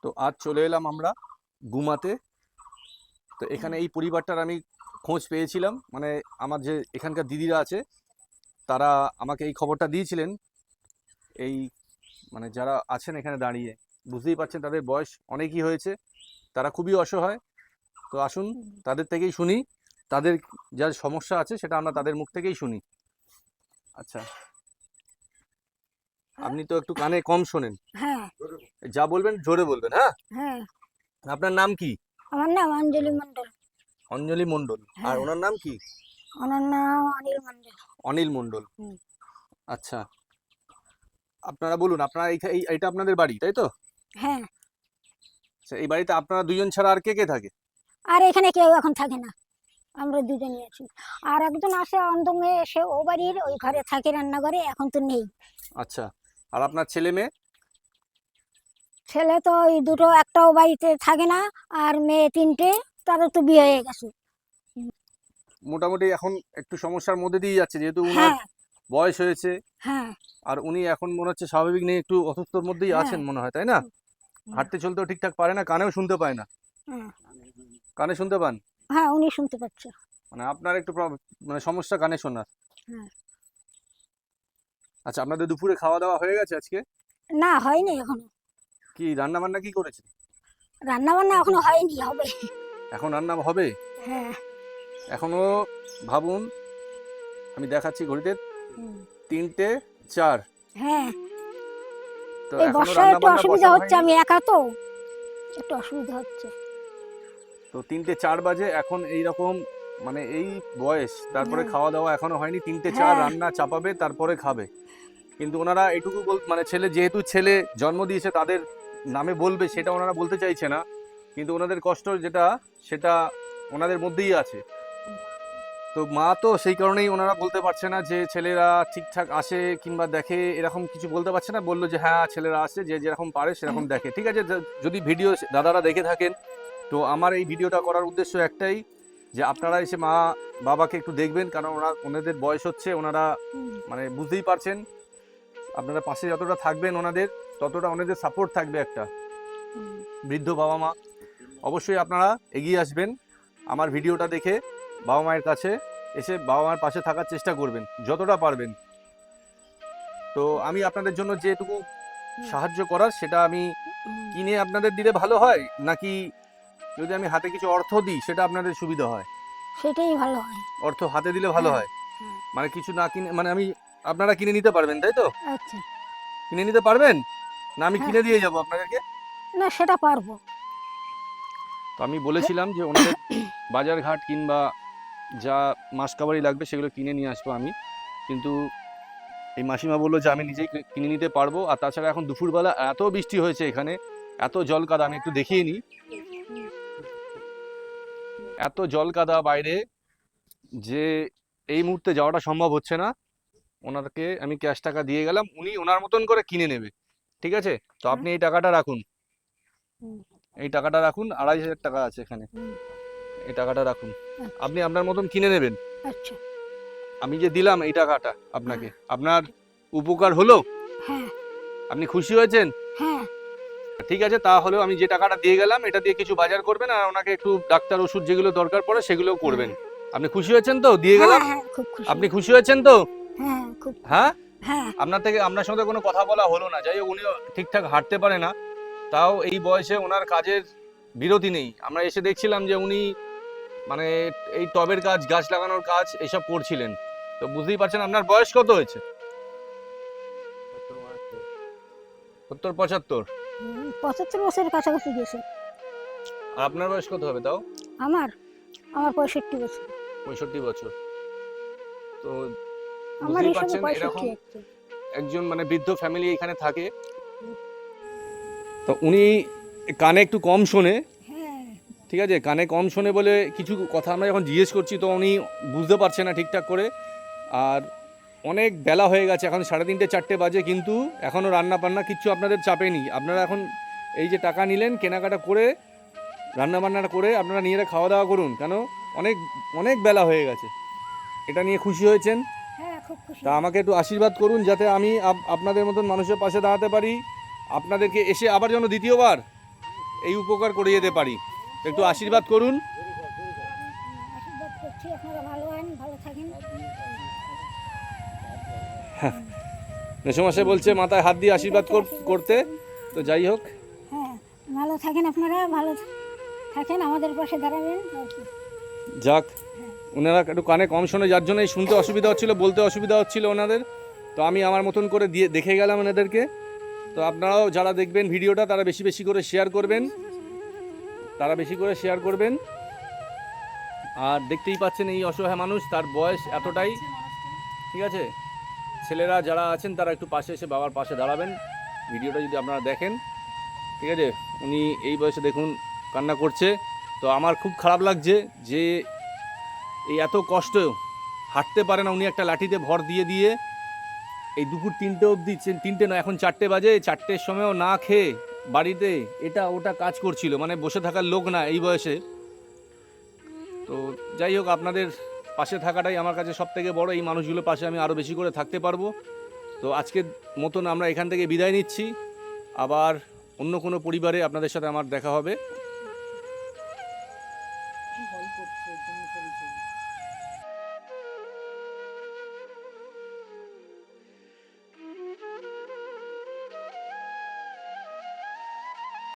তো আজ চলে এলাম আমরা গুমাতে। তো এখানে এই পরিবারটার আমি খোঁজ পেয়েছিলাম, মানে আমার যে এখানকার দিদিরা আছে তারা আমাকে এই খবরটা দিয়েছিলেন। এই মানে যারা আছেন এখানে দাঁড়িয়ে, বুঝতেই পারছেন তাদের বয়স অনেকই হয়েছে, তারা খুবই অসহায়। তো আসুন তাদের থেকেই শুনি, তাদের যা সমস্যা আছে সেটা আমরা তাদের মুখ থেকেই শুনি। আচ্ছা, আপনি তো একটু কানে কম শোনেন, হ্যাঁ যা বলবেন জোরে বলবেন। হ্যাঁ, হ্যাঁ, আপনার নাম কি? আমার নাম অঞ্জলি মন্ডল। অঞ্জলি মণ্ডল। আর হ্যাঁ, ওনার নাম কি? ওনার নাম অনিল মন্ডল। অনিল মণ্ডল। হুম, আচ্ছা, আপনারা বলুন, আপনারা এইটা আপনাদের বাড়ি, তাই তো? হ্যাঁ, আচ্ছা, এই বাড়িতে আপনারা দুজন ছাড়া আর কে কে থাকে? আর এখানে কেউ এখন থাকে না, আমরা দুজনই আছি। আর একজন আসে অন্ধমে, সে ও বাড়ির ওই ঘরে থাকে, রান্নাঘরে, এখন তো নেই। আচ্ছা, আর আপনার ছেলে মেয়ে? ছেলে তো ওই দুটো, একটাও বাড়িতে থাকে না, আর মেয়ে তিনটে, তাদের তো বিয়ে হয়ে গেছে। মোটামুটি এখন একটু সমস্যার মধ্যে দিয়ে যাচ্ছে, যেহেতু উনার হ্যাঁ বয়স হয়েছে। হ্যাঁ আর উনি এখন মনে হচ্ছে স্বাভাবিক নেই, একটু অসুস্থর মধ্যেই হ্যাঁ, আছেন মনে হয়, তাই না? হাঁটতে চলতেও ঠিকঠাক পারে না, কানেও শুনতে পায় না। হ্যাঁ, কানে শুনতে পান? হ্যাঁ, উনি শুনতে পাচ্ছে। মানে আপনার একটু মানে সমস্যা কানে শোনার। হ্যাঁ, আচ্ছা, আপনাদের দুপুরে খাওয়া দাওয়া হয়ে গেছে আজকে? না হয়নি এখনো। কি রান্না বান্না কি করেছে? রান্না বান্না এখনো হয়নি, হবে। এখন রান্না হবে? হ্যাঁ। এখনো? ভাবুন, আমি দেখাচ্ছি ঘড়িতে, হুম, 3টে 4। হ্যাঁ, তো এই এখনো বর্ষায় রান্না একটু বান্না অসুবিধা বসানো হচ্ছে, হয়নি। আমি একা তো, একটু অসুবিধা হচ্ছে। তো 3টে 4 বাজে এখন, এই রকম মানে এই বয়স, তারপরে হ্যাঁ খাওয়া দাওয়া এখনো হয়নি। 3টে 4 হ্যাঁ, রান্না চাপাবে, তারপরে খাবে। কিন্তু ওনারা এটুকু মানে ছেলে, যেহেতু ছেলে জন্ম দিয়েছে তাদের নামে বলবে, সেটা ওনারা বলতে চাইছে না। কিন্তু ওনাদের কষ্ট যেটা, সেটা ওনাদের মধ্যেই আছে। তো মা তো সেই কারণেই ওনারা বলতে পারছে না যে ছেলেরা ঠিকঠাক আসে কিংবা দেখে, এরকম কিছু বলতে পারছে না। বললো যে হ্যাঁ, ছেলেরা আসে, যে যেরকম পারে সেরকম দেখে। ঠিক আছে, যদি ভিডিও দাদারা দেখে থাকেন, তো আমার এই ভিডিওটা করার উদ্দেশ্য একটাই, যে আপনারা এসে মা বাবাকে একটু দেখবেন, কারণ ওনাদের বয়স হচ্ছে, ওনারা হুম, মানে বুঝতেই পারছেন। আপনারা পাশে যতটা থাকবেন ওনাদের, ততটা ওনাদের সাপোর্ট থাকবে একটা হুম, বৃদ্ধ বাবা মা। অবশ্যই আপনারা এগিয়ে আসবেন আমার ভিডিওটা দেখে, বাবা মায়ের কাছে এসে বাবা মায়ের পাশে থাকার চেষ্টা করবেন যতটা পারবেন। তো আমি আপনাদের জন্য যেটুকু হুম, সাহায্য করার, সেটা আমি হুম, কিনে আপনাদের দিলে ভালো হয়, নাকি যদি আমি হাতে কিছু অর্থ দিই সেটা আপনাদের সুবিধা হয়? সেটাই ভালো হয়। অর্থ হাতে দিলে ভালো হ্যাঁ হয়? হ্যাঁ, মানে কিছু না কিনে, মানে আমি, আপনারা কিনে নিতে পারবেন তাই তো? আচ্ছা। কিনে নিতে পারবেন, না আমি হ্যাঁ, কিনে দিয়ে যাবো আপনাদেরকে? না সেটা পারবো। তো আমি বলেছিলাম যে ওনাদের বাজার ঘাট কিংবা যা মাসকাবারি লাগবে সেগুলো কিনে নিয়ে আসবো আমি। কিন্তু এই মাসিমা বললো যে আমি নিজেই কিনে নিতে পারবো। আর তাছাড়া এখন দুপুরবেলা এত বৃষ্টি হয়েছে এখানে, এত জল কাদা, আমি একটু দেখিয়ে নিই। এত জল কাদা বাইরে, যে এই মুহূর্তে যাওয়াটা সম্ভব হচ্ছে না। ওনাকে আমি ক্যাশ টাকা দিয়ে গেলাম, উনি ওনার মতন করে কিনে নেবে। ঠিক আছে, তো হ্যাঁ, আপনি এই টাকাটা রাখুন। হুম, এই টাকাটা রাখুন, 2500 টাকা আছে এখানে। হুম, এই টাকাটা রাখুন, আচ্ছা আপনি আপনার মতন কিনে নেবেন। আচ্ছা। আমি যে দিলাম এই টাকাটা হ্যাঁ আপনাকে, আপনার উপকার হলো? হ্যাঁ আপনি খুশি হয়েছেন? হ্যাঁ ঠিক আছে, তাহলেও আমি যে টাকাটা দিয়ে গেলাম, এটা দিয়ে কিছু বাজার করবেন, আর ওনাকে একটু ডাক্তার ওষুধ যেগুলো দরকার পড়ে সেগুলোও করবেন। হ্যাঁ আপনি খুশি হয়েছেন তো দিয়ে হ্যাঁ গেলাম? হ্যাঁ, খুব খুশি। আপনি খুশি হয়েছেন তো? হ্যাঁ খুব খুশি। হ্যাঁ, হ্যাঁ আপনার সঙ্গে কোনো কথা বলা হলো না। যাই হোক, উনিও ঠিকঠাক হাঁটতে পারে না, তাও এই বয়সে ওনার কাজের বিরতি নেই। আমরা এসে দেখছিলাম যে উনি মানে এই টবের কাজ, গাছ লাগানোর কাজ এসব করছিলেন। তো বুঝতেই পারছেন আপনার বয়স কত হয়েছে। 70 75? 75 বছরের কাছাকাছি গেছে। আর আপনার বয়স কত হবে তাও? আমার আমার 65 বছর। 65 বছর। তো আমার বুঝতেই হিসাবে পারছেন 65 এরকম একটু। একজন মানে বৃদ্ধ ফ্যামিলি এখানে থাকে। তো উনি কানে একটু কম শোনে। হ্যাঁ ঠিক আছে, কানে কম শোনে বলে কিছু কথা আমরা যখন জিজ্ঞেস করছি, তো উনি বুঝতে পারছে না ঠিকঠাক করে। আর অনেক বেলা হয়ে গেছে, এখন 3:30 4টে বাজে, কিন্তু এখনও রান্না বান্না কিচ্ছু আপনাদের চাপেনি। আপনারা এখন এই যে টাকা নিলেন, কেনাকাটা করে রান্না বান্নাটা করে আপনারা নিজেরা খাওয়া দাওয়া করুন, কেন অনেক অনেক বেলা হয়ে গেছে। এটা নিয়ে খুশি হয়েছেন? হ্যাঁ, খুব খুশি। তা আমাকে একটু আশীর্বাদ করুন, যাতে আমি আপনাদের মতন মানুষের পাশে দাঁড়াতে পারি, আপনাদেরকে এসে আবার যেন দ্বিতীয়বার এই উপকার করে যেতে পারি। তো একটু আশীর্বাদ করুন। আশীর্বাদ করছি আপনারা ভালো হন, ভালো থাকেন। মেসোমশাই বলছে মাথায় হাত দিয়ে আশীর্বাদ করতে। তো যাই হোক, হ্যাঁ, ভালো থাকেন, আপনারা ভালো থাকেন, আমাদের পাশে দাঁড়াবেন আর কি। যাক, ওনারা একটু কানে কম শোনে, যার জন্য এই শুনতে অসুবিধা হচ্ছিল, বলতে অসুবিধা হচ্ছিল ওনাদের। তো আমি আমার মতন করে দিয়ে দেখে গেলাম ওনাদেরকে। তো আপনারাও যারা দেখবেন ভিডিওটা তারা বেশি বেশি করে শেয়ার করবেন, আর দেখতেই পাচ্ছেন এই অসহায় মানুষ, তার বয়স এতটাই, ঠিক আছে। ছেলেরা যারা আছেন তারা একটু পাশে এসে বাবার পাশে দাঁড়াবেন, ভিডিওটা যদি আপনারা দেখেন, ঠিক আছে। উনি এই বয়সে দেখুন কান্না করছে। তো আমার খুব খারাপ লাগছে যে এই এত কষ্ট, হাঁটতে পারে না উনি, একটা লাঠিতে ভর দিয়ে দিয়ে এই দুপুর 3টে অবধি, 3টে না এখন 4টে বাজে, 4টের সময়ও না খেয়ে বাড়িতে এটা ওটা কাজ করছিল, মানে বসে থাকার লোক না এই বয়সে। তো যাই হোক, আপনাদের পাশে থাকাটাই আমার কাছে সব থেকে বড়। এই মানুষগুলোর পাশে আমি আরও বেশি করে থাকতে পারবো। তো আজকের মতন আমরা এখান থেকে বিদায় নিচ্ছি, আবার অন্য কোনো পরিবারে আপনাদের সাথে আমার দেখা হবে।